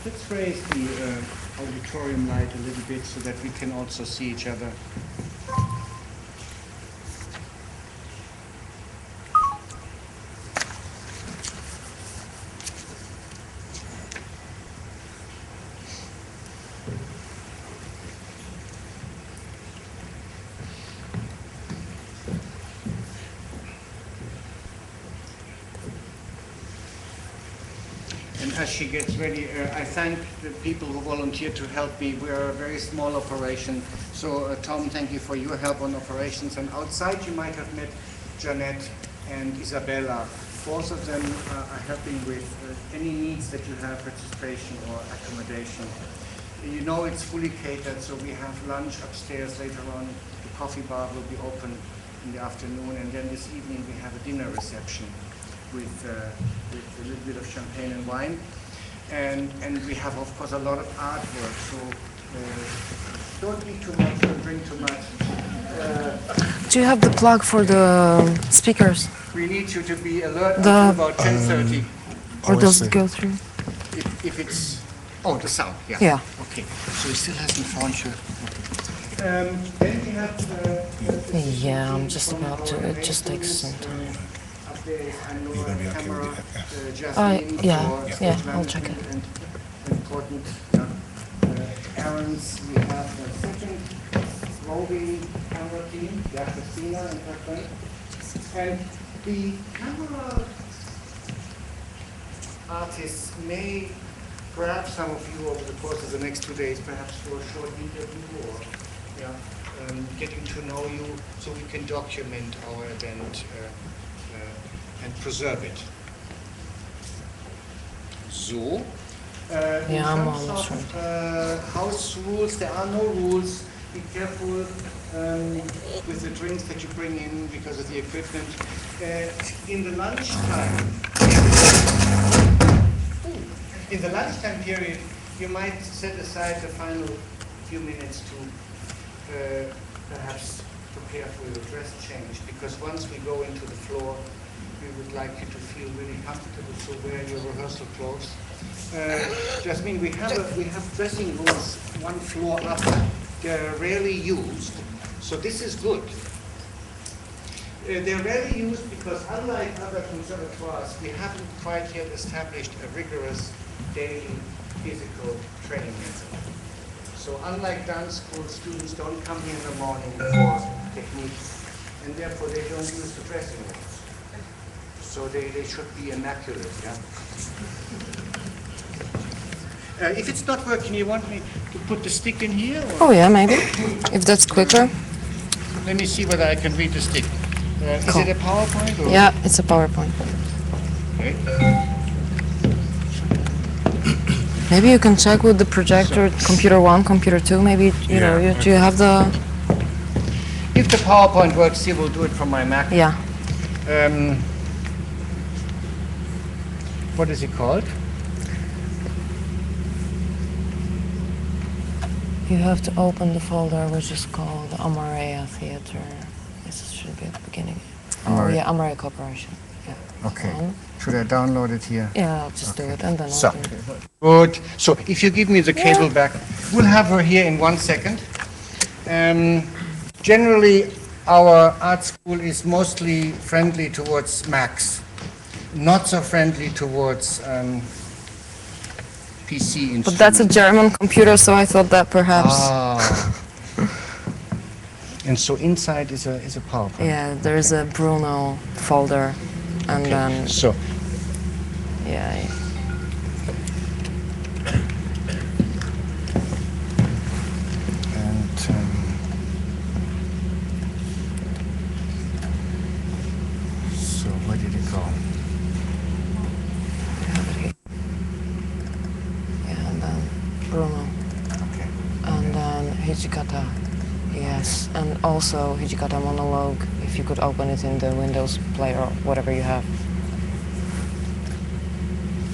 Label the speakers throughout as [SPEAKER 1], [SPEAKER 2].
[SPEAKER 1] Let's raise the auditorium light a little bit so that we can also see each other. As she gets ready, I thank the people who volunteered to help me. We are a very small operation. So Tom, thank you for your help on operations. And outside you might have met Jeanette and Isabella. Both of them are helping with any needs that you have, registration or accommodation. You know it's fully catered, so we have lunch upstairs later on. The coffee bar will be open in the afternoon, and then this evening we have a dinner reception with a little bit of champagne and wine. And we have, of course, a lot of artwork, so don't eat too much, don't drink too much.
[SPEAKER 2] Do you have the plug for the speakers?
[SPEAKER 1] We need you to be alert until about 10:30.
[SPEAKER 2] Or does it go through?
[SPEAKER 1] If it's... Oh, the sound, yeah.
[SPEAKER 2] Yeah.
[SPEAKER 1] Okay, so he still hasn't found you. Then we have...
[SPEAKER 2] Yeah, I'm just about to. It just takes some time.
[SPEAKER 1] You're going to be okay with it?
[SPEAKER 2] Yeah, I'll check it.
[SPEAKER 1] And important errands. We have the second roving camera team, Christina and her friend. And the camera artists may grab some of you over the course of the next 2 days, perhaps for a short interview or getting to know you so we can document our event and preserve it. So, in terms of house rules, there are no rules. Be careful with the drinks that you bring in because of the equipment. In the lunchtime period, you might set aside the final few minutes to perhaps prepare for your dress change, because once we go into the floor, we would like you to feel really comfortable, so wear your rehearsal clothes. Jasmine, we have dressing rooms 1 floor up. They're rarely used, so this is good. They're rarely used because unlike other conservatoires, we haven't quite yet established a rigorous daily physical training method. So unlike dance school, students don't come here in the morning for techniques, and therefore they don't use the dressing rooms. So they should be immaculate, yeah? If it's not working, you want me to put the stick in here? Or?
[SPEAKER 2] Oh yeah, maybe, if that's quicker.
[SPEAKER 1] Let me see whether I can read the stick. Is it a PowerPoint? Or?
[SPEAKER 2] Yeah, it's a PowerPoint.
[SPEAKER 1] Okay.
[SPEAKER 2] Maybe you can check with the projector, computer 1, computer 2, maybe, you know, do you have the...
[SPEAKER 1] If the PowerPoint works here, we'll do it from my Mac.
[SPEAKER 2] Yeah.
[SPEAKER 1] What is it called?
[SPEAKER 2] You have to open the folder which is called Amaria Theater. This should be at the beginning. Oh yeah, Amaria Corporation. Yeah.
[SPEAKER 1] Okay. Should I download it here?
[SPEAKER 2] Yeah, I'll just do it and then
[SPEAKER 1] so,
[SPEAKER 2] open it.
[SPEAKER 1] Good. So if you give me the cable back, we'll have her here in 1 second. Generally, our art school is mostly friendly towards Macs, not so friendly towards PC instruments.
[SPEAKER 2] But that's a German computer, so I thought that perhaps...
[SPEAKER 1] And so inside is a PowerPoint.
[SPEAKER 2] Yeah, there's a Brunel folder, and then...
[SPEAKER 1] So.
[SPEAKER 2] Yeah.
[SPEAKER 1] And so where did it go?
[SPEAKER 2] Yeah, and then Bruno.
[SPEAKER 1] Okay.
[SPEAKER 2] And then Hijikata. Yes, and also Hijikata Monologue, if you could open it in the Windows player or whatever you have.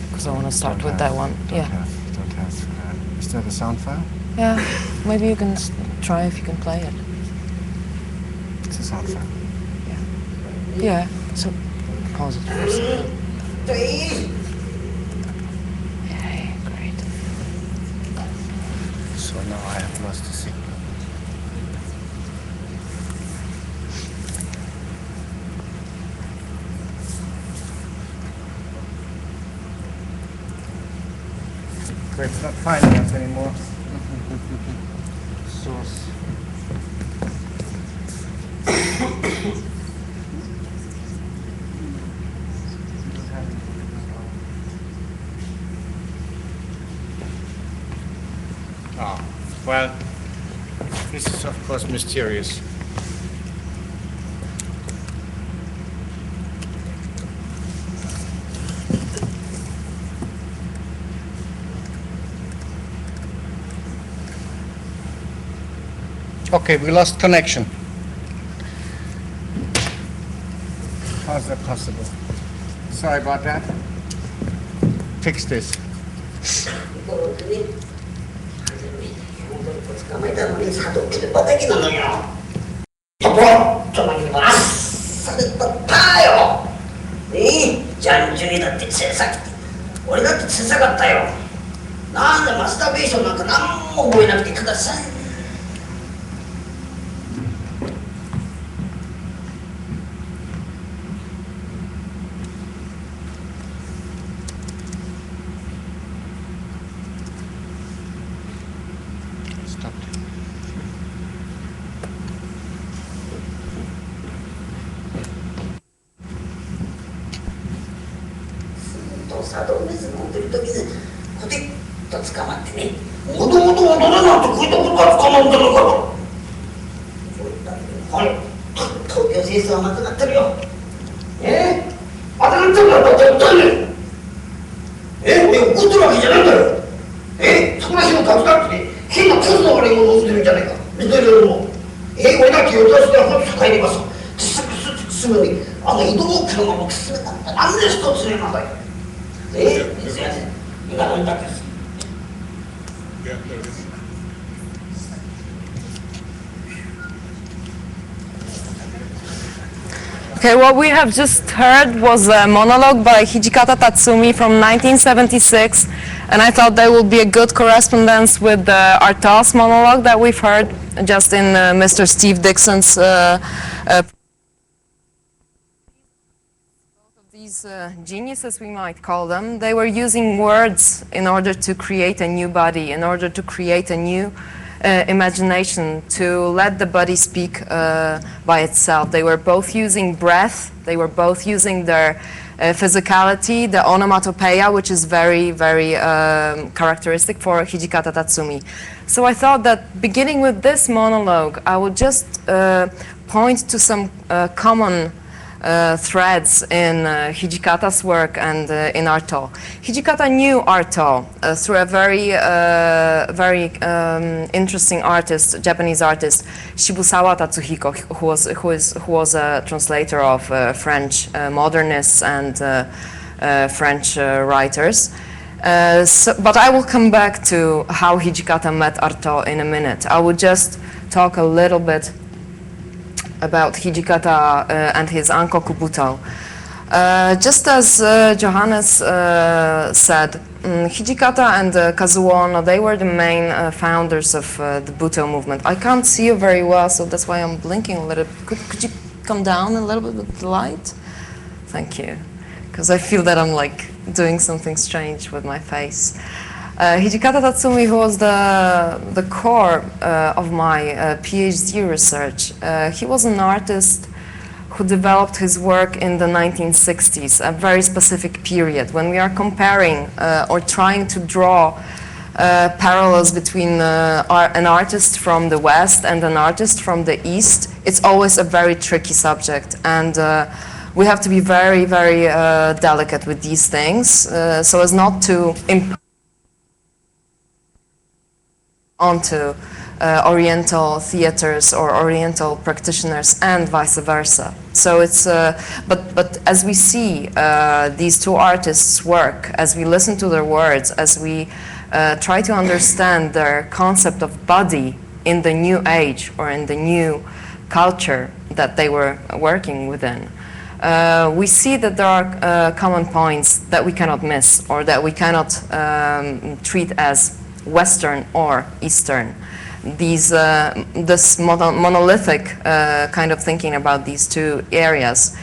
[SPEAKER 2] Because I want to start with that one.
[SPEAKER 1] Don't have. Is that a sound file?
[SPEAKER 2] Yeah, maybe you can try if you can play it.
[SPEAKER 1] It's a sound file.
[SPEAKER 2] Yeah. Yeah, so pause it for a second. Yay, great.
[SPEAKER 1] Oh, no, I have lost the signal. Great, it's not finding us anymore. Source. Oh, well, this is of course mysterious. Okay, we lost connection. How is that possible? Sorry about that. Fix this.
[SPEAKER 3] 捕まえたのに佐藤って畑なのよ。ところちょまにはあっさりとったよ。ジャンジュにだって小さくて俺だって小さかったよ。なんでマスターベーションなんか何も覚えなくてください。佐藤水飲んでる時にコテッと捕まってね、もともと踊れなんてこういったことが捕まるんじゃないかと。これ東京戦争はまたがってるよ。またがってるから絶対に俺怒ってるわけじゃないんだよ。そこら辺を書きたくて変な数の悪いものを飲んでるんじゃないか。緑色の俺だけを出して本当帰ります。すぐに移動機のまま進めたんだ。なんで一つ目なんだよ。すいません。今飲んだんです。
[SPEAKER 2] Okay, what we have just heard was a monologue by Hijikata Tatsumi from 1976, and I thought that would be a good correspondence with the ARTAUD monologue that we've heard just in Mr. Steve Dixon's These geniuses, we might call them, they were using words in order to create a new body, in order to create a new imagination, to let the body speak by itself. They were both using breath, they were both using their physicality, the onomatopoeia, which is very, very characteristic for Hijikata Tatsumi. So I thought that beginning with this monologue, I would just point to some common threads in Hijikata's work and in ARTAUD. Hijikata knew ARTAUD through a very interesting artist, Japanese artist, Shibusawa Tatsuhiko, who was a translator of French modernists and French writers. But I will come back to how Hijikata met ARTAUD in a minute. I would just talk a little bit about Hijikata and his Ankoku Buto. Just as Johannes said, Hijikata and Kazuo Ono, they were the main founders of the Buto movement. I can't see you very well, so that's why I'm blinking a little. Could you come down a little bit with the light? Thank you, because I feel that I'm like doing something strange with my face. Hijikata Tatsumi, who was the core of my PhD research, he was an artist who developed his work in the 1960s, a very specific period. When we are comparing or trying to draw parallels between an artist from the West and an artist from the East, it's always a very tricky subject. And we have to be very, very delicate with these things so as not to onto Oriental theaters or Oriental practitioners and vice versa. So it's, but as we see these two artists' work, as we listen to their words, as we try to understand their concept of body in the new age or in the new culture that they were working within, we see that there are common points that we cannot miss or that we cannot treat as Western or Eastern. This monolithic kind of thinking about these two areas,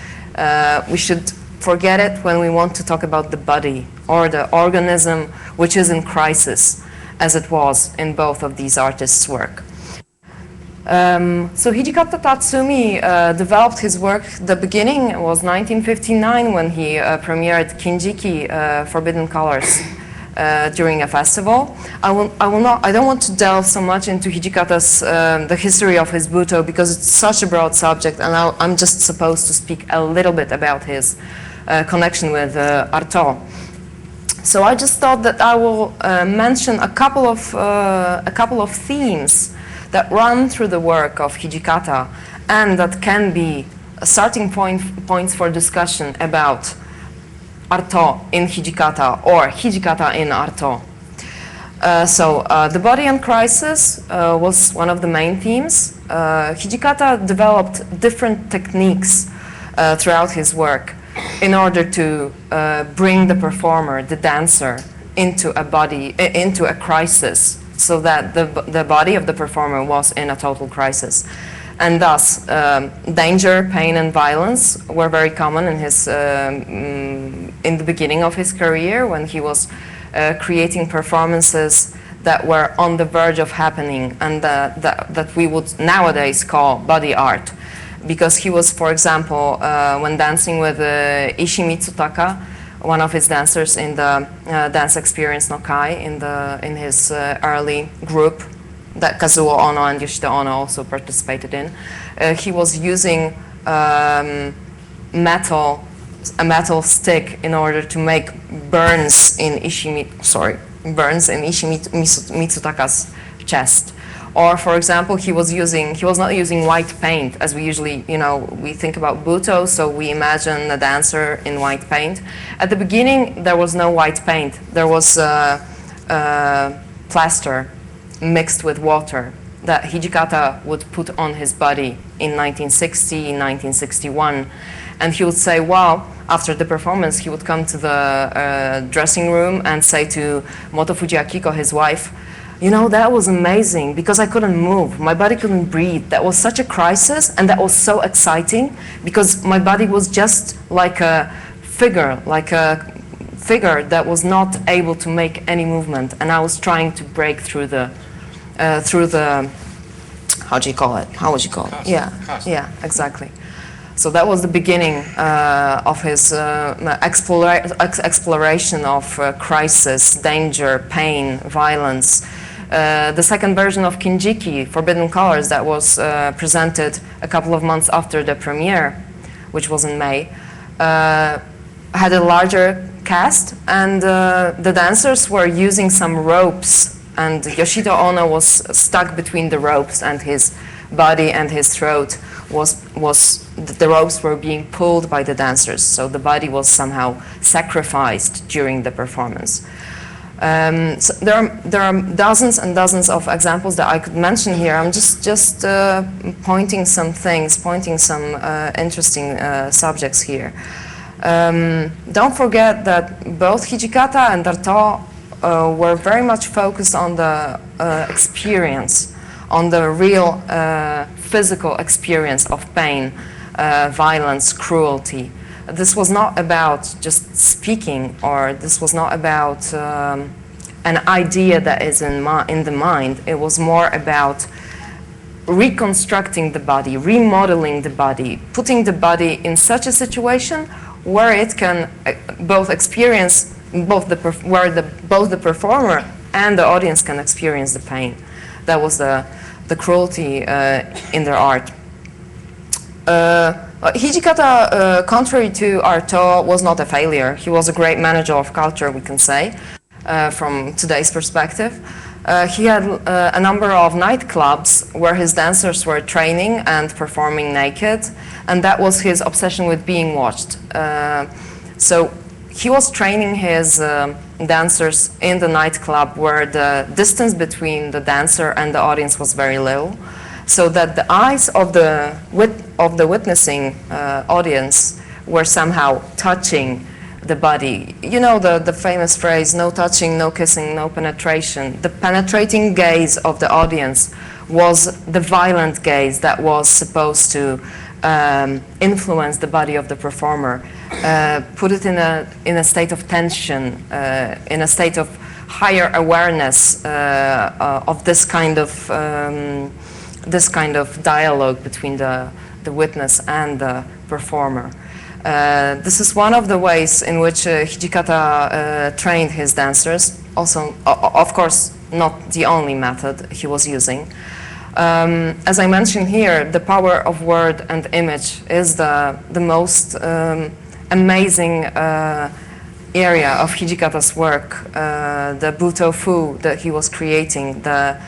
[SPEAKER 2] we should forget it when we want to talk about the body or the organism which is in crisis, as it was in both of these artists' work. So Hijikata Tatsumi developed his work. The beginning was 1959 when he premiered Kinjiki, Forbidden Colors, during a festival. I don't want to delve so much into Hijikata's the history of his Buto because it's such a broad subject, and I'm just supposed to speak a little bit about his connection with ARTAUD. So I just thought that I will mention a couple of themes that run through the work of Hijikata and that can be starting points for discussion about ARTAUD in Hijikata or Hijikata in ARTAUD. The body and crisis was one of the main themes. Hijikata developed different techniques throughout his work in order to bring the performer, the dancer, into a crisis, so that the body of the performer was in a total crisis. And thus, danger, pain, and violence were very common in the beginning of his career, when he was creating performances that were on the verge of happening, and that we would nowadays call body art. Because he was, for example, when dancing with Ishi Mitsutaka, one of his dancers in the dance experience Nokai in his early group that Kazuo Ono and Yoshida Ono also participated in. He was using a metal stick in order to make burns in Ishi Mitsutaka's chest. Or, for example, he was not using white paint, as we usually, we think about Buto, so we imagine a dancer in white paint. At the beginning, there was no white paint. There was plaster mixed with water that Hijikata would put on his body in 1960, in 1961. And he would say, wow, after the performance, he would come to the dressing room and say to Motofuji Akiko, his wife, that was amazing because I couldn't move. My body couldn't breathe. That was such a crisis, and that was so exciting because my body was just like a figure that was not able to make any movement, and I was trying to break through the how would you call it?
[SPEAKER 1] Cast.
[SPEAKER 2] Yeah, exactly. So that was the beginning of his exploration of crisis, danger, pain, violence. The second version of Kinjiki, Forbidden Colors, that was presented a couple of months after the premiere, which was in May, had a larger cast, and the dancers were using some ropes, and Yoshida Ono was stuck between the ropes, and his body and his throat the ropes were being pulled by the dancers, so the body was somehow sacrificed during the performance. So there are dozens and dozens of examples that I could mention here. I'm just pointing some interesting subjects here. Don't forget that both Hijikata and ARTAUD were very much focused on the experience, on the real physical experience of pain, violence, cruelty. This was not about just speaking, or this was not about an idea that is in the mind. It was more about reconstructing the body, remodeling the body, putting the body in such a situation where it can both experience, both the performer and the audience can experience the pain. That was the cruelty in their art. Hijikata, contrary to ARTAUD, was not a failure. He was a great manager of culture, we can say, from today's perspective. He had a number of nightclubs where his dancers were training and performing naked, and that was his obsession with being watched. So he was training his dancers in the nightclub where the distance between the dancer and the audience was very little, so that the eyes of the witnessing audience were somehow touching the body. You know the famous phrase, no touching, no kissing, no penetration. The penetrating gaze of the audience was the violent gaze that was supposed to influence the body of the performer, put it in a state of tension, in a state of higher awareness of this kind of dialogue between the witness and the performer. This is one of the ways in which Hijikata trained his dancers. Also, of course, not the only method he was using. As I mentioned here, the power of word and image is the most amazing area of Hijikata's work. The Buto Fu that he was creating, the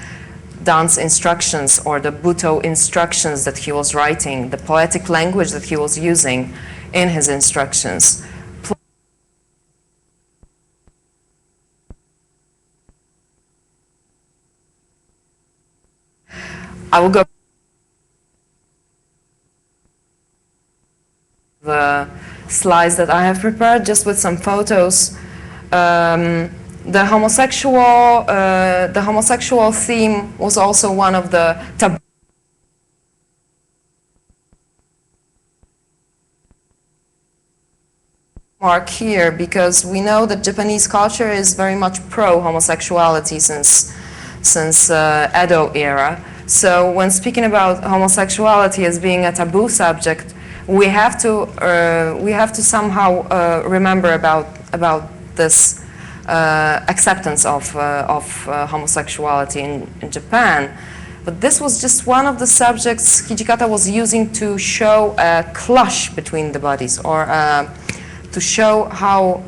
[SPEAKER 2] dance instructions or the Buto instructions that he was writing, the poetic language that he was using in his instructions. I will go the slides that I have prepared just with some photos. The homosexual theme was also one of the taboo mark here, because we know that Japanese culture is very much pro-homosexuality since Edo era. So when speaking about homosexuality as being a taboo subject, we have to somehow remember about this acceptance of homosexuality in Japan. But this was just one of the subjects Hijikata was using to show a clash between the bodies, or to show how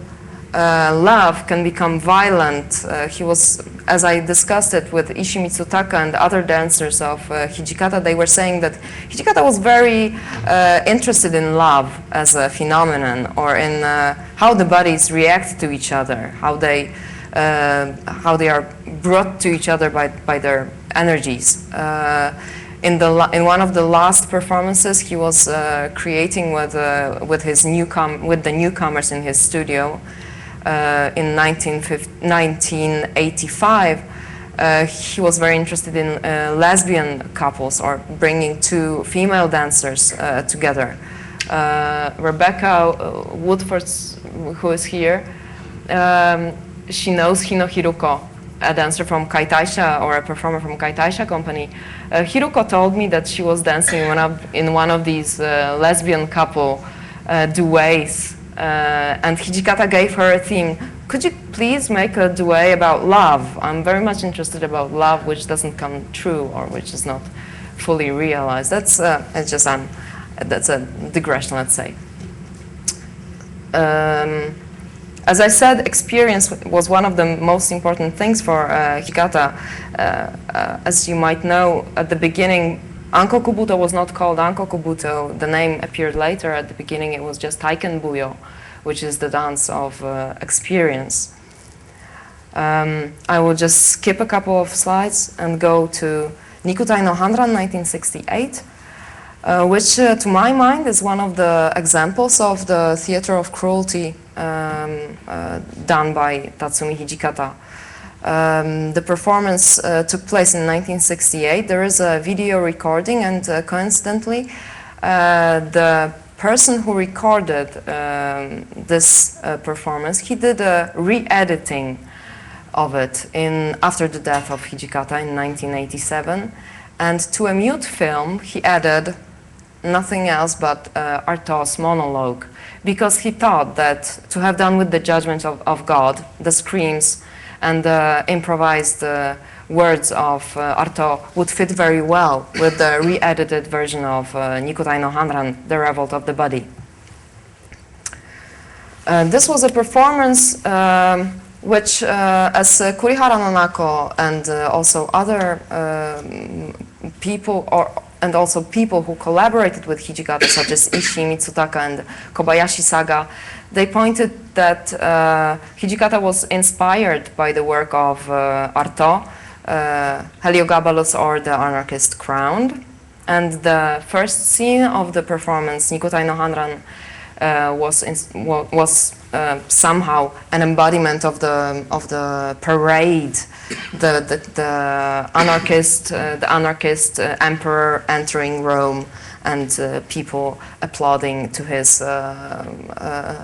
[SPEAKER 2] love can become violent. He was, as I discussed it with Ishii Mitsutaka and other dancers of Hijikata, they were saying that Hijikata was very interested in love as a phenomenon, or in how the bodies react to each other, how they are brought to each other by their energies. In one of the last performances, he was creating with the newcomers in his studio. In 1985, he was very interested in lesbian couples, or bringing two female dancers together. Rebecca Woodford, who is here, she knows Hino Hiruko, a dancer from Kaitaisha, or a performer from Kaitaisha company. Hiruko told me that she was dancing in one of these lesbian couple duets. And Hijikata gave her a theme. Could you please make a duet about love? I'm very much interested about love which doesn't come true, or which is not fully realized. That's that's a digression, let's say. As I said, experience was one of the most important things for Hijikata. As you might know, at the beginning, Anko Kubuto was not called Anko Kubuto. The name appeared later. At the beginning, it was just Taiken Buyo, which is the dance of experience. I will just skip a couple of slides and go to Nikutai no Hanran, 1968, which to my mind is one of the examples of the theater of cruelty done by Tatsumi Hijikata. The performance took place in 1968. There is a video recording, and coincidentally, the person who recorded this performance, he did a re-editing of it after the death of Hijikata in 1987. And to a mute film, he added nothing else but ARTAUD's monologue, because he thought that to have done with the judgment of God, the screams and the improvised words of ARTAUD would fit very well with the re-edited version of Nikutai no Hanran, The Revolt of the Body. This was a performance which, as Kurihara no Nako and also other people, and also people who collaborated with Hijikata, such as Ishii Mitsutaka and Kobayashi Saga, they pointed that Hijikata was inspired by the work of ARTAUD, Heliogabalus, or the Anarchist Crowned. And the first scene of the performance, Nikutai no Hanran, was somehow an embodiment of the parade, the anarchist emperor entering Rome, and people applauding to his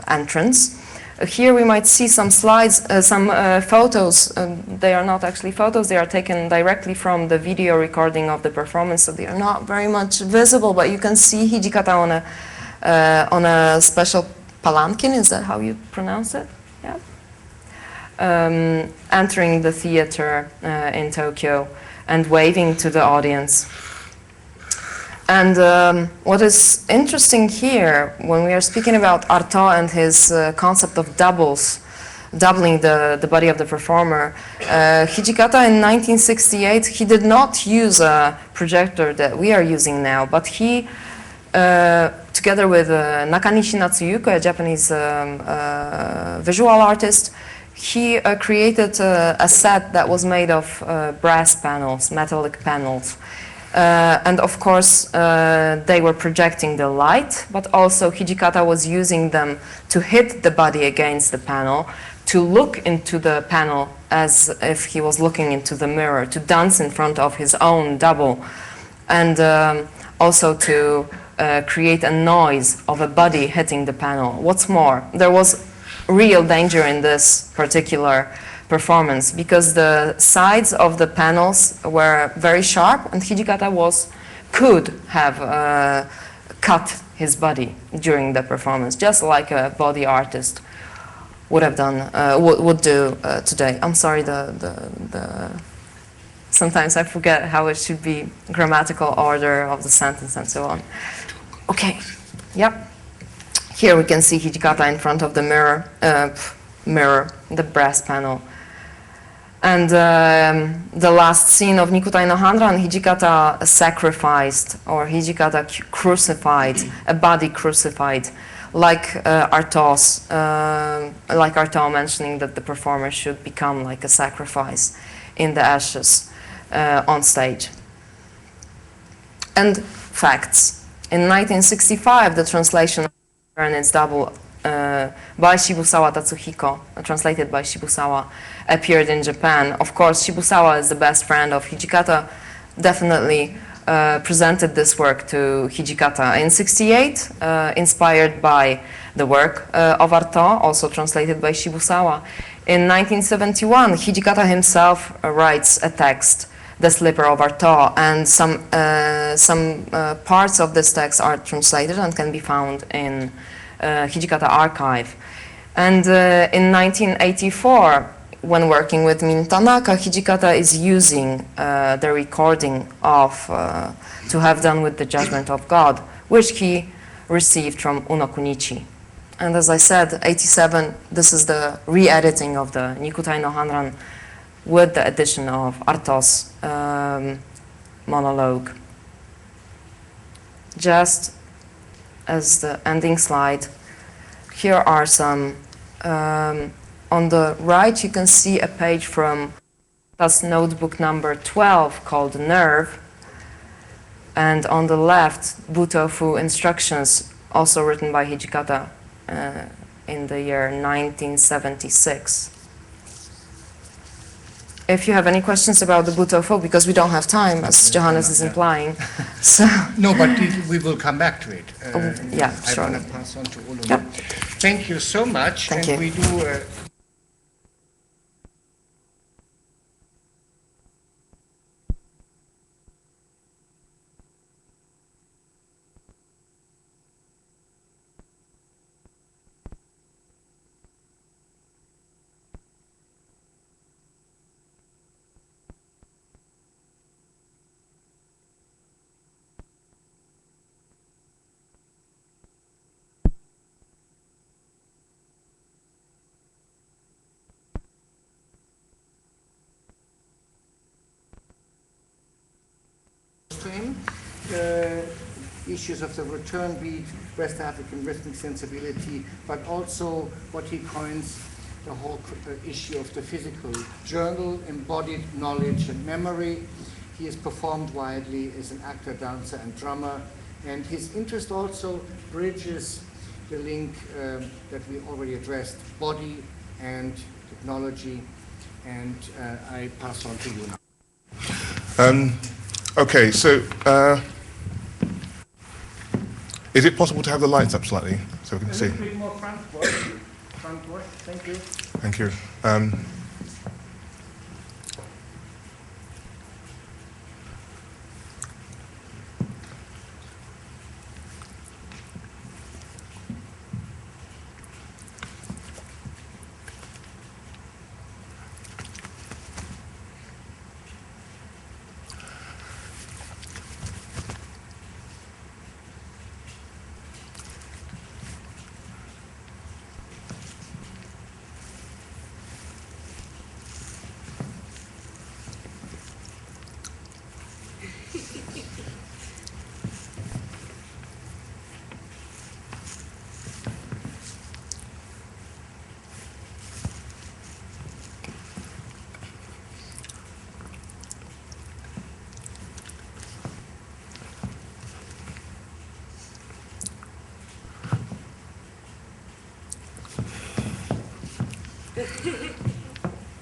[SPEAKER 2] entrance. Here we might see some slides, some photos. They are not actually photos, they are taken directly from the video recording of the performance, so they are not very much visible, but you can see Hijikata on a special palanquin, is that how you pronounce it? Yeah. Entering the theater in Tokyo and waving to the audience. And what is interesting here, when we are speaking about ARTAUD and his concept of doubling the body of the performer, Hijikata in 1968, he did not use a projector that we are using now, but he, together with Nakanishi Natsuyuko, a Japanese visual artist, he created a set that was made of brass panels, metallic panels. And of course, they were projecting the light, but also Hijikata was using them to hit the body against the panel, to look into the panel as if he was looking into the mirror, to dance in front of his own double, and also to create a noise of a body hitting the panel. What's more, there was real danger in this particular performance because the sides of the panels were very sharp, and Hijikata could have cut his body during the performance, just like a body artist would have done, would do today. I'm sorry, sometimes I forget how it should be, grammatical order of the sentence and so on. Okay, yep. Here we can see Hijikata in front of the mirror, the brass panel. And the last scene of Nikutai no Hanran, Hijikata sacrificed, or Hijikata crucified, a body crucified, like ARTAUD mentioning that the performer should become like a sacrifice in the ashes on stage. And facts. In 1965, the translation and its double by Shibusawa Tatsuhiko, translated by Shibusawa, appeared in Japan. Of course, Shibusawa is the best friend of Hijikata, definitely presented this work to Hijikata. In '68, inspired by the work of ARTAUD, also translated by Shibusawa. In 1971, Hijikata himself writes a text, The Slipper of ARTAUD, and some parts of this text are translated and can be found in Hijikata archive. And in 1984, when working with Min Tanaka, Hijikata is using the recording of To Have Done with the Judgment of God, which he received from Uno Kunichi. And as I said, 87, this is the re-editing of the Nikutai no Hanran with the addition of ARTAUD's monologue. Just as the ending slide, here are some, on the right you can see a page from that's notebook number 12 called Nerve, and on the left, Butofu instructions, also written by Hijikata in the year 1976. If you have any questions about the Butofu, because we don't have time, as Johannes is implying. So
[SPEAKER 1] no, but we will come back to it.
[SPEAKER 2] Yeah, sure.
[SPEAKER 1] I want to pass on to Olu.
[SPEAKER 2] Yep.
[SPEAKER 1] Thank you so much.
[SPEAKER 2] Thank
[SPEAKER 1] and
[SPEAKER 2] you.
[SPEAKER 1] We do. Issues of the return beat, West African rhythmic sensibility, but also what he coins the whole issue of the physical journal, embodied knowledge and memory. He has performed widely as an actor, dancer, and drummer, and his interest also bridges the link that we already addressed, body and technology, and I pass on to you now.
[SPEAKER 4] Okay, so is it possible to have the lights up slightly so we can see?
[SPEAKER 1] A little bit more front forward, thank you.
[SPEAKER 4] Thank you.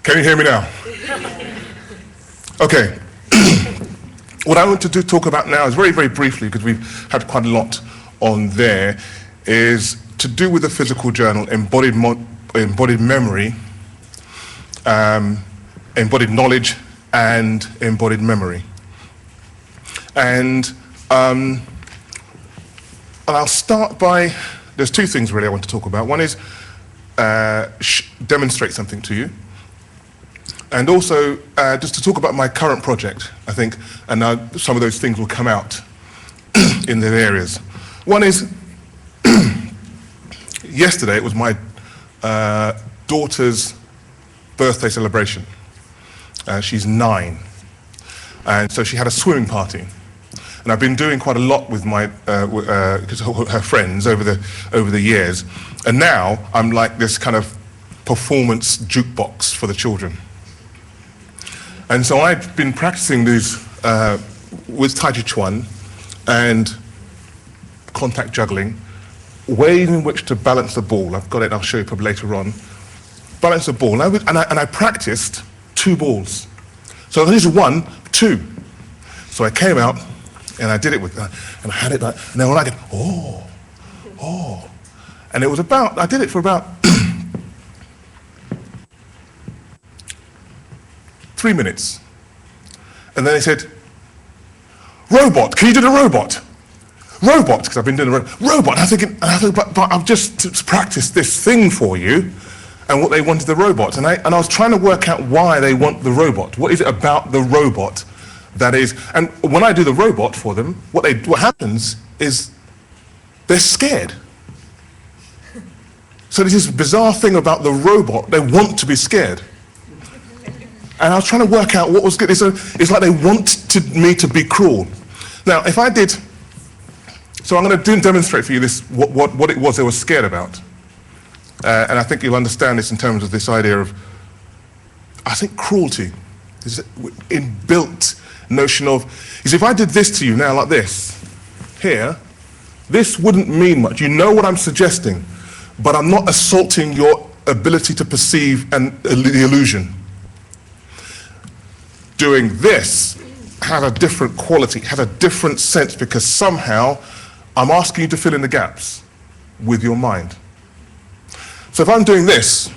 [SPEAKER 4] Can you hear me now? Okay. What I want to talk about now is very, very briefly, because we've had quite a lot on there, is to do with the physical journal, embodied memory, embodied knowledge, and embodied memory. And I'll start by, there's two things really I want to talk about. One is demonstrate something to you, and also just to talk about my current project, I think, and now some of those things will come out in their areas. One is, yesterday it was my daughter's birthday celebration. She's 9, and so she had a swimming party. And I've been doing quite a lot with my her friends over the years, and now I'm like this kind of performance jukebox for the children. And so I've been practicing these with Tai Chi Chuan and contact juggling, ways in which to balance the ball. I've got it, I'll show you probably later on. Balance the ball, and I practiced 2 balls. So this is 1, 2. So I came out and I did it with, and I had it like, and then when I get, oh, and it was about, I did it for about 3 minutes. And then they said, robot, can you do the robot? Robot, because I've been doing the robot. I think, but I've just practiced this thing for you, and what they wanted the robot. And I was trying to work out why they want the robot. What is it about the robot that is, and when I do the robot for them, what happens is they're scared. So there's this bizarre thing about the robot, they want to be scared. And I was trying to work out what was good. It's like they want me to be cruel. Now, if I did, so I'm going to demonstrate for you this, what it was they were scared about. And I think you'll understand this in terms of this idea of, I think, cruelty. This inbuilt notion of, is if I did this to you now like this, here, this wouldn't mean much. You know what I'm suggesting, but I'm not assaulting your ability to perceive the illusion. Doing this has a different quality, has a different sense, because somehow I'm asking you to fill in the gaps with your mind. So if I'm doing this,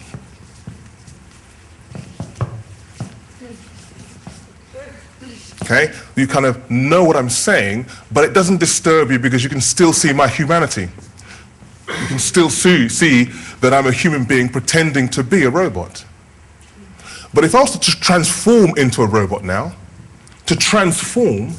[SPEAKER 4] okay, you kind of know what I'm saying, but it doesn't disturb you because you can still see my humanity. You can still see that I'm a human being pretending to be a robot. But if I was to transform into a robot now, to transform,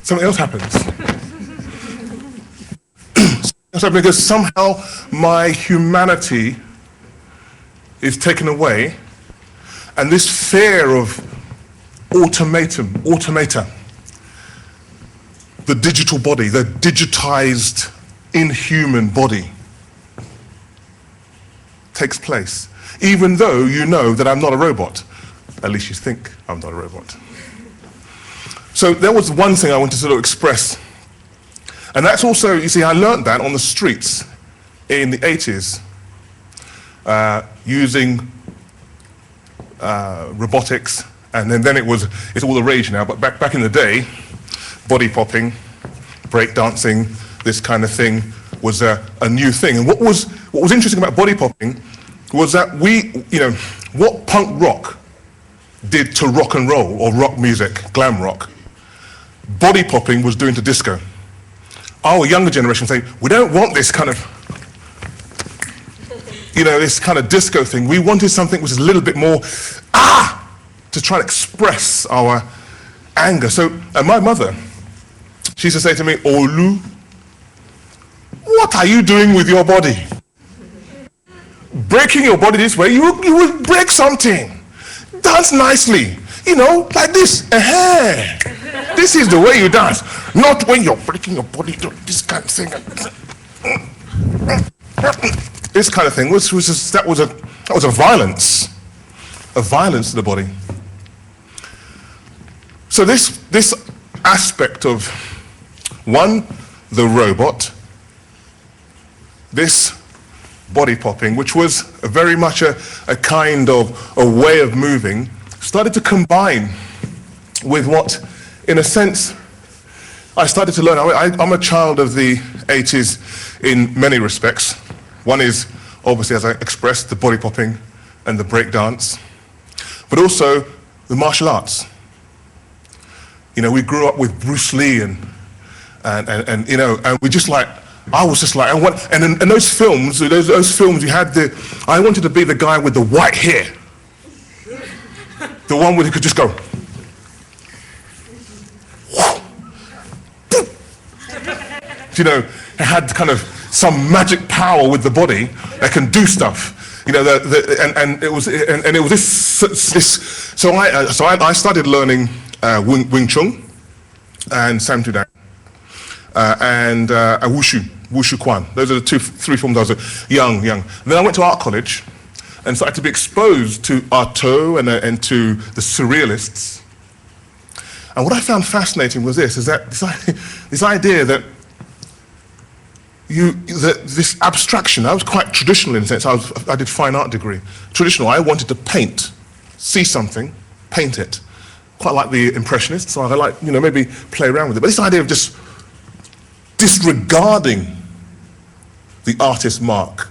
[SPEAKER 4] Something else happens. Because somehow my humanity is taken away, and this fear of automata, the digital body, the digitized inhuman body takes place, even though you know that I'm not a robot. At least you think I'm not a robot. So there was one thing I wanted to sort of express. And that's also, you see, I learned that on the streets in the 80s, using robotics, and then it's all the rage now, but back in the day, body popping, break dancing, this kind of thing was a new thing. And what was interesting about body popping was that what punk rock did to rock and roll, or rock music, glam rock, body popping was doing to disco. Our younger generation say, we don't want this kind of, this kind of disco thing. We wanted something which is a little bit more, to try to express our anger. So, and my mother, she used to say to me, Olu, what are you doing with your body? Breaking your body this way, you will break something. Dance nicely, like this. This is the way you dance, not when you're breaking your body, this kind of thing. This kind of thing that was a violence to the body. So this aspect of one, the robot, this body popping, which was very much a kind of a way of moving, started to combine with what, in a sense, I started to learn. I'm a child of the 80s in many respects. One is, obviously, as I expressed, the body popping and the break dance, but also the martial arts. We grew up with Bruce Lee and we just like, I was just like, and in those films you had I wanted to be the guy with the white hair. The one where he could just go. It had kind of some magic power with the body that can do stuff. And it was this. So I started learning Wing Chun and Sam Tudang and Wushu Kwan. Those are the 3 films I was young. And then I went to art college and started to be exposed to ARTAUD and to the surrealists. And what I found fascinating was this idea that this abstraction. I was quite traditional in a sense. I did fine art degree. Traditional. I wanted to paint, see something, paint it. Quite like the Impressionists. So I like maybe play around with it. But this idea of just disregarding the artist's mark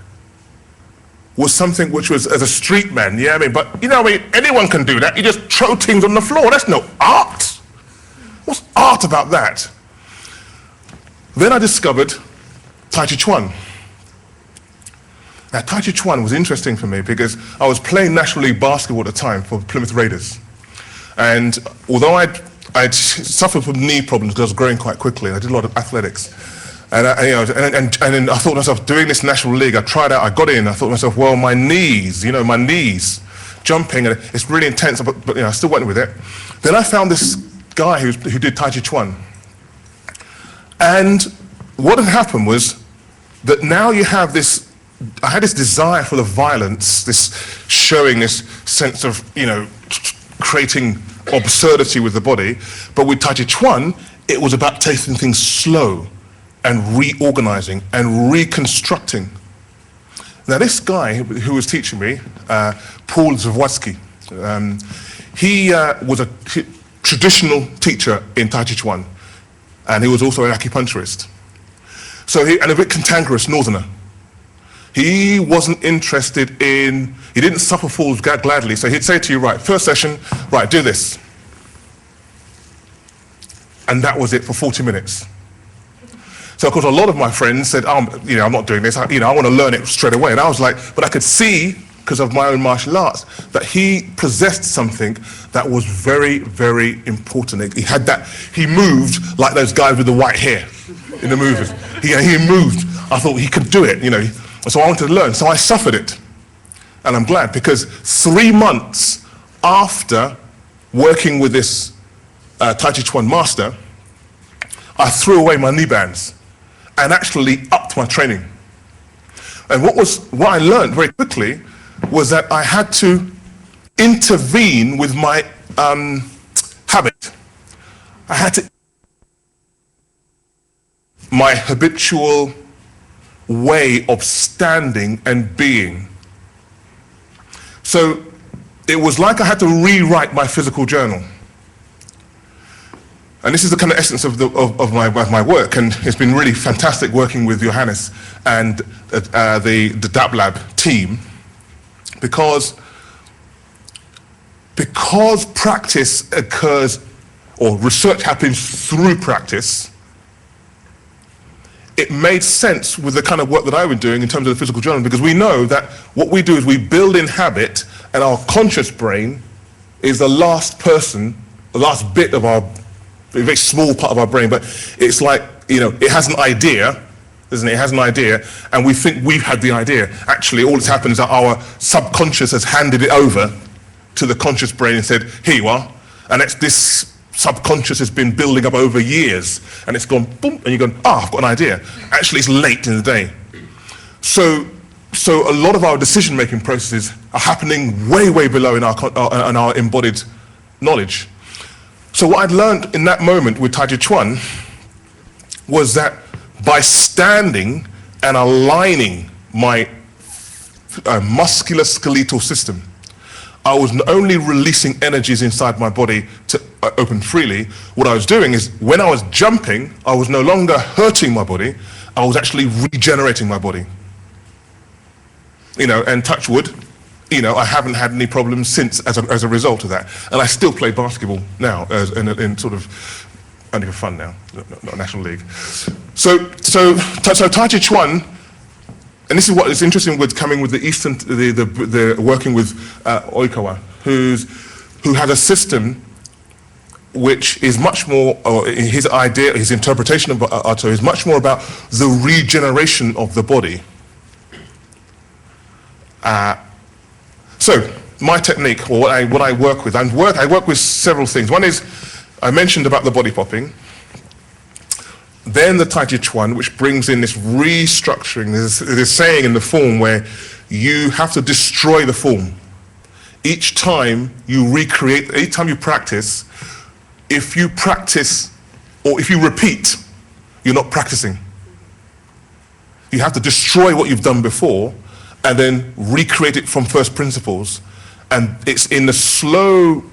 [SPEAKER 4] was something which was, as a street man, but anyone can do that. You just throw things on the floor. That's no art. What's art about that? Then I discovered Tai Chi Chuan. Now, Tai Chi Chuan was interesting for me because I was playing National League basketball at the time for Plymouth Raiders. And although I'd suffered from knee problems because I was growing quite quickly, I did a lot of athletics. And then I thought to myself, doing this National League, I tried out, I got in, I thought to myself, well, my knees, jumping, and it's really intense, but I still went with it. Then I found this guy who did Tai Chi Chuan. And what had happened was that now you have this, I had this desire for the violence, this showing this sense of, creating absurdity with the body, but with Tai Chi Chuan, it was about taking things slow and reorganizing and reconstructing. Now this guy who was teaching me, Paul Zawadzki, he was a traditional teacher in Tai Chi Chuan, and he was also an acupuncturist. So and a bit cantankerous northerner. He wasn't interested in, he didn't suffer fools gladly, so he'd say to you, right, first session, right, do this. And that was it for 40 minutes. So of course a lot of my friends said, I'm not doing this, I want to learn it straight away. And I was like, but I could see, because of my own martial arts, that he possessed something that was very, very important. He had that, he moved like those guys with the white hair in the movies. He moved. I thought he could do it, So I wanted to learn, so I suffered it. And I'm glad, because 3 months after working with this Tai Chi Chuan master, I threw away my knee bands and actually upped my training. And what I learned very quickly was that I had to intervene with my habit. I had to, my habitual way of standing and being. So it was like I had to rewrite my physical journal. And this is the kind of essence of my work, and it's been really fantastic working with Johannes and the DapLab team, because practice occurs, or research happens through practice. It made sense with the kind of work that I've been doing in terms of the physical journal, because we know that what we do is we build in habit, and our conscious brain is the last bit of our, a very small part of our brain, but it's like, it has an idea, doesn't it? It has an idea, and we think we've had the idea. Actually, all that's happened is that our subconscious has handed it over to the conscious brain and said, here you are, and this subconscious has been building up over years, and it's gone boom, and you're going, I've got an idea. Actually, it's late in the day. So a lot of our decision-making processes are happening way, way below in our embodied knowledge. So what I'd learned in that moment with Tai Chi Chuan was that by standing and aligning my musculoskeletal system, I was not only releasing energies inside my body to open freely. What I was doing is, when I was jumping, I was no longer hurting my body, I was actually regenerating my body. And touch wood, I haven't had any problems since as a result of that. And I still play basketball now, in sort of, only for fun now, not National League. So Tai Chi Chuan, and this is what is interesting with coming with the Eastern, the working with Oikawa, who has a system which is much more, or his idea, his interpretation of ARTAUD is much more about the regeneration of the body. So my technique, or what I work with, I work with several things. One is, I mentioned about the body popping. Then the Tai Chi Chuan, which brings in this restructuring. There's a saying in the form where you have to destroy the form. Each time you recreate, each time you practice, if you practice, or if you repeat, you're not practicing. You have to destroy what you've done before and then recreate it from first principles. And it's in the slow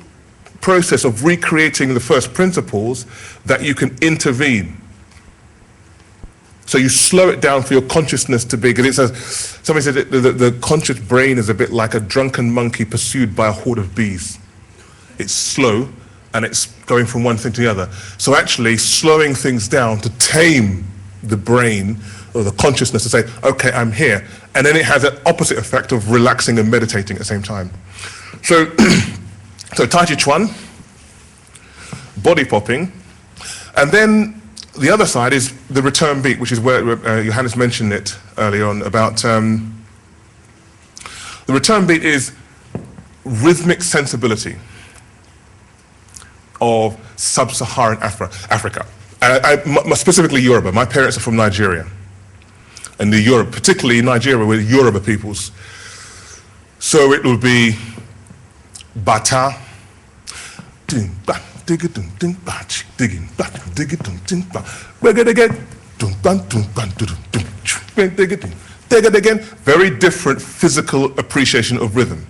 [SPEAKER 4] process of recreating the first principles that you can intervene. So you slow it down for your consciousness to be, because somebody said the conscious brain is a bit like a drunken monkey pursued by a horde of bees. It's slow, and it's going from one thing to the other. So actually slowing things down to tame the brain, or the consciousness, to say, okay, I'm here. And then it has an opposite effect of relaxing and meditating at the same time. So, so Tai Chi Chuan, body popping, and then the other side is the return beat, which is where Johannes mentioned it earlier on about the return beat is rhythmic sensibility of sub-Saharan Africa, specifically Yoruba. My parents are from Nigeria, and particularly Nigeria, with Yoruba peoples. So it will be bata, again. Very different physical appreciation of rhythm.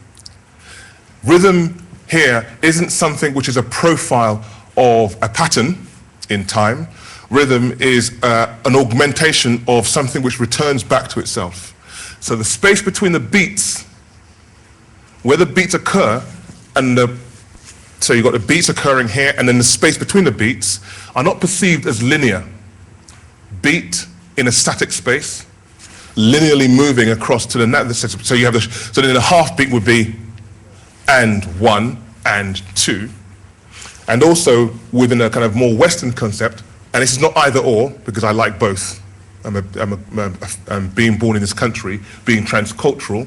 [SPEAKER 4] Rhythm here isn't something which is a profile of a pattern in time. Rhythm is an augmentation of something which returns back to itself. So the space between the beats, where the beats occur, and so you've got the beats occurring here, and then the space between the beats are not perceived as linear. Beat in a static space, linearly moving across to the net. So you have so then the half beat would be and 1 and 2, and also within a kind of more Western concept. And this is not either or, because I like both. I'm being born in this country, being transcultural.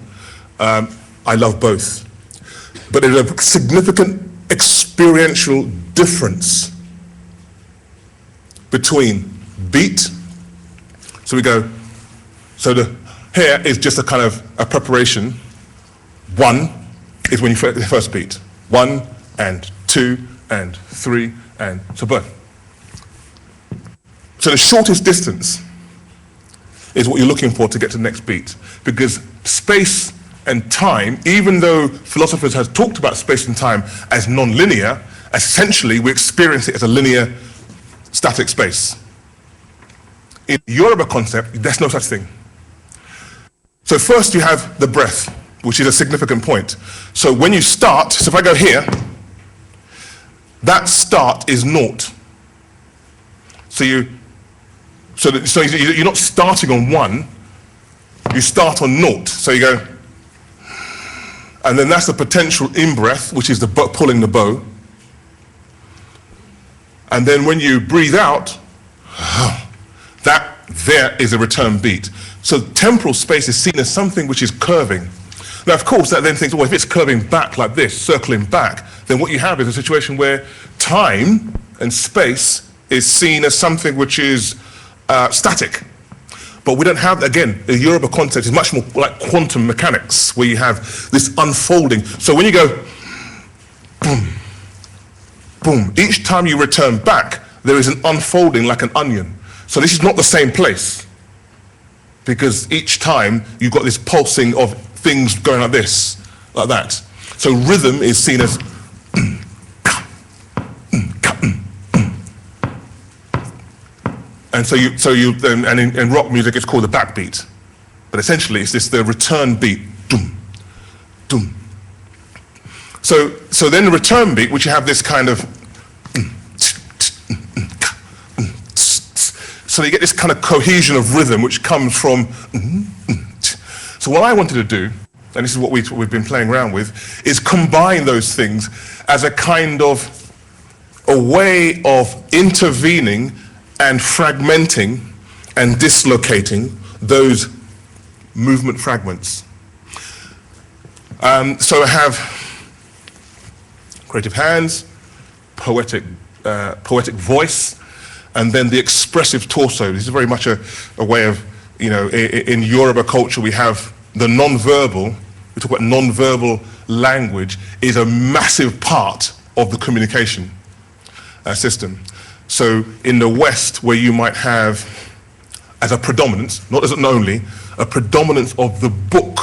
[SPEAKER 4] I love both. But there's a significant experiential difference between beat. So we go, so here is just a kind of a preparation. 1 is when you first beat. 1 and 2 and 3 and so boom. So the shortest distance is what you're looking for to get to the next beat, because space and time, even though philosophers have talked about space and time as non-linear, essentially we experience it as a linear static space. In Yoruba concept, there's no such thing. So first you have the breath, which is a significant point. So when you start, so if I go here, that start is 0. So you're not starting on 1, you start on 0. So you go, and then that's the potential in-breath, which is the pulling the bow. And then when you breathe out, that there is a return beat. So temporal space is seen as something which is curving. Now, of course, that then thinks, well, if it's curving back like this, circling back, then what you have is a situation where time and space is seen as something which is static. But we don't have, again, the Yoruba concept is much more like quantum mechanics, where you have this unfolding. So when you go, boom, boom, each time you return back, there is an unfolding like an onion. So this is not the same place, because each time you've got this pulsing of things going like this, like that. So rhythm is seen as and in rock music it's called the backbeat, but essentially it's the return beat, doom, doom. So then the return beat, which you have this kind of, so you get this kind of cohesion of rhythm which comes from. So what I wanted to do, and this is what we've been playing around with, is combine those things as a kind of a way of intervening and fragmenting and dislocating those movement fragments. So I have creative hands, poetic voice, and then the expressive torso. This is very much a way of, in Yoruba culture we have the non-verbal. We talk about non-verbal language is a massive part of the communication system. So in the West, where you might have as a predominance, not as an only, a predominance of the book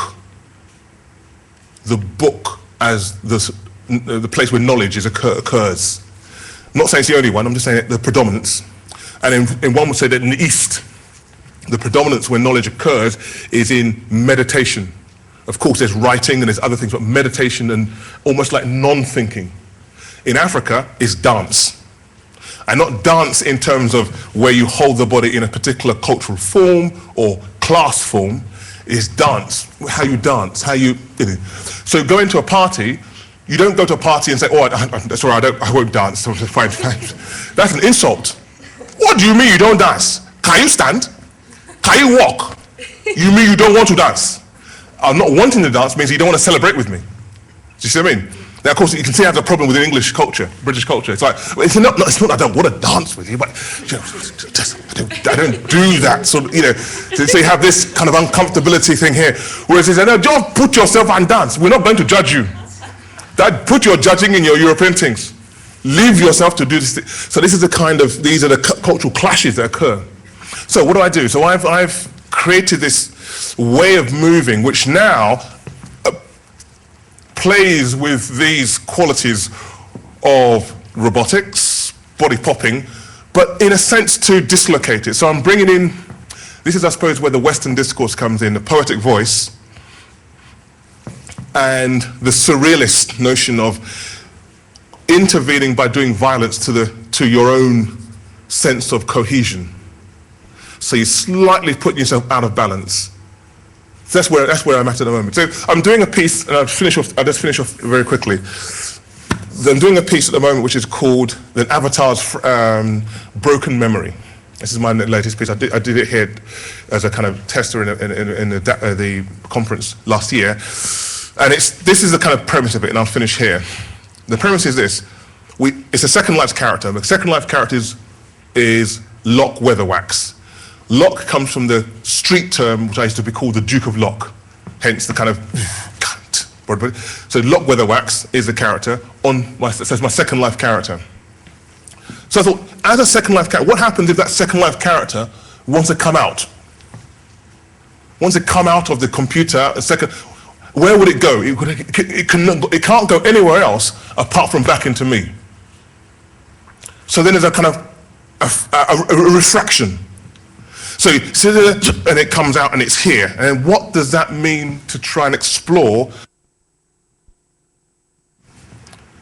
[SPEAKER 4] as the place where knowledge occurs. I'm not saying it's the only one, I'm just saying the predominance. And in one would say that in the East, the predominance where knowledge occurs is in meditation. Of course, there's writing and there's other things, but meditation and almost like non-thinking. In Africa, is dance. And not dance in terms of where you hold the body in a particular cultural form or class form. Is dance, how you dance, So going to a party, you don't go to a party and say, oh, that's all right, I won't dance. Fine. That's an insult. What do you mean you don't dance? Can you stand? Can you walk? You mean you don't want to dance? Not wanting to dance means you don't want to celebrate with me. Do you see what I mean? Now, of course, you can see I have a problem with English culture, British culture. It's like, it's not I don't want to dance with you, but I don't do that. So you have this kind of uncomfortability thing here. Whereas they say, no, don't put yourself and dance. We're not going to judge you. Put your judging in your European things. Leave yourself to do this thing. So these are the cultural clashes that occur. So what do? So I've created this way of moving, which now plays with these qualities of robotics, body popping, but in a sense to dislocate it. So I'm bringing in, this is I suppose where the Western discourse comes in, the poetic voice, and the surrealist notion of intervening by doing violence to your own sense of cohesion. So you slightly put yourself out of balance. So that's where I'm at the moment. So I'm doing a piece, and I'll just finish off very quickly. I'm doing a piece at the moment which is called the ARTAUD's Broken Memory. This is my latest piece. I did it here as a kind of tester in the conference last year. And this is the kind of premise of it, and I'll finish here. The premise is this. It's a Second Life character. The Second Life character is Lock Weatherwax. Lock comes from the street term, which I used to be called the Duke of Lock, hence the kind of cunt. So Lock Weatherwax is the character so it's my Second Life character. So I thought, as a Second Life character, what happens if that Second Life character wants to come out? Wants to come out of the computer, where would it go? It can't go anywhere else apart from back into me. So then there's a kind of a refraction. So and it comes out and it's here. And what does that mean to try and explore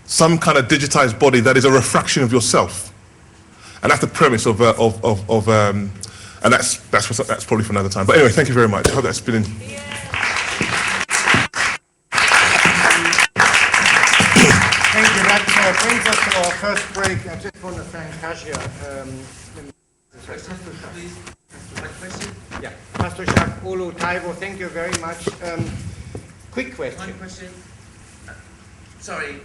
[SPEAKER 4] some kind of digitized body that is a refraction of yourself? And that's the premise of and that's probably for another time. But anyway, thank you very much. I hope that's been
[SPEAKER 1] Thank you. That brings us to our first break. I just want to thank Kasia. Yeah, Pastor Jacques, Olu, Taiwo, thank you very much. Quick question.
[SPEAKER 5] One question. Sorry,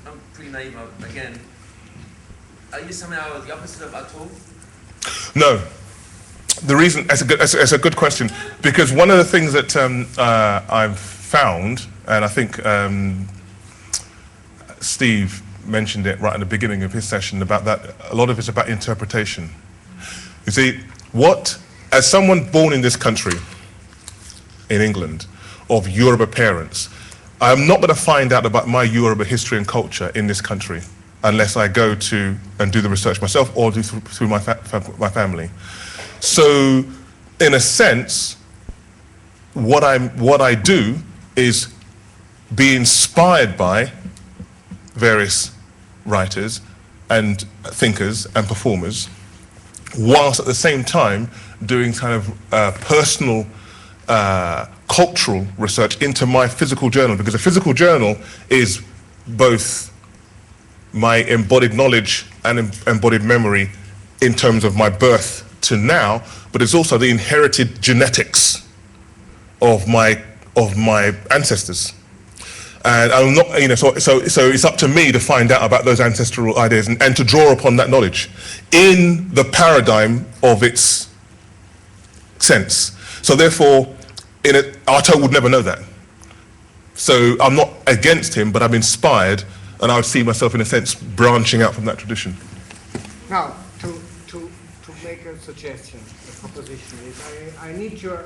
[SPEAKER 5] I'm pretty naive again. Are you somehow the opposite of ARTAUD?
[SPEAKER 4] No. The reason, it's a good question, because one of the things that I've found, and I think Steve mentioned it right at the beginning of his session about that, a lot of it's about interpretation. You see, as someone born in this country, in England, of Yoruba parents, I'm not going to find out about my Yoruba history and culture in this country unless I go to and do the research myself or do through my family. So, in a sense, what I do is be inspired by various writers and thinkers and performers, whilst at the same time doing kind of personal cultural research into my physical journal, because a physical journal is both my embodied knowledge and embodied memory in terms of my birth to now, but it's also the inherited genetics of my ancestors. And I'm not, so it's up to me to find out about those ancestral ideas and to draw upon that knowledge in the paradigm of its sense. So therefore, ARTAUD would never know that. So I'm not against him, but I'm inspired, and I would see myself, in a sense, branching out from that tradition.
[SPEAKER 1] Now, to make a suggestion, a proposition is, I need your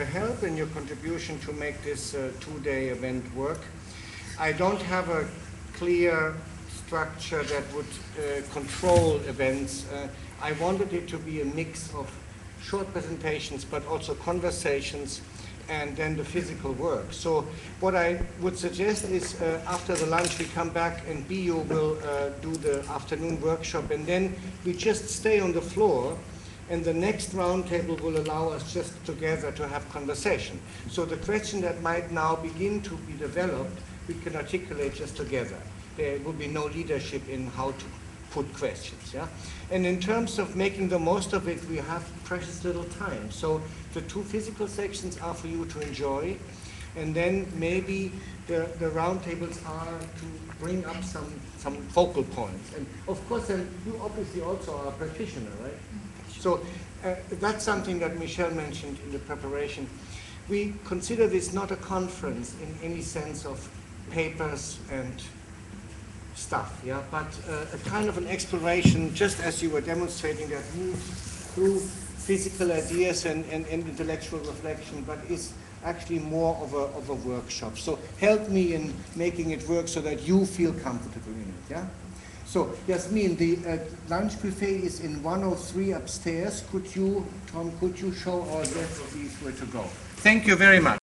[SPEAKER 1] help and your contribution to make this two-day event work. I don't have a clear structure that would control events. I wanted it to be a mix of short presentations, but also conversations, and then the physical work. So what I would suggest is after the lunch we come back and BU will do the afternoon workshop, and then we just stay on the floor, and the next roundtable will allow us just together to have conversation. So the question that might now begin to be developed, we can articulate just together. There will be no leadership in how to put questions, yeah? And in terms of making the most of it, we have precious little time. So the two physical sections are for you to enjoy, and then maybe the roundtables are to bring up some focal points. And of course, then you obviously also are a practitioner, right? So that's something that Michelle mentioned in the preparation. We consider this not a conference in any sense of papers and stuff, yeah, but a kind of an exploration, just as you were demonstrating, that moves through physical ideas and intellectual reflection, but is actually more of a workshop. So help me in making it work so that you feel comfortable in it, yeah? So, Yasmin, the lunch buffet is in 103 upstairs. Could you, Tom, could you show our guests these where to go? Thank you very much.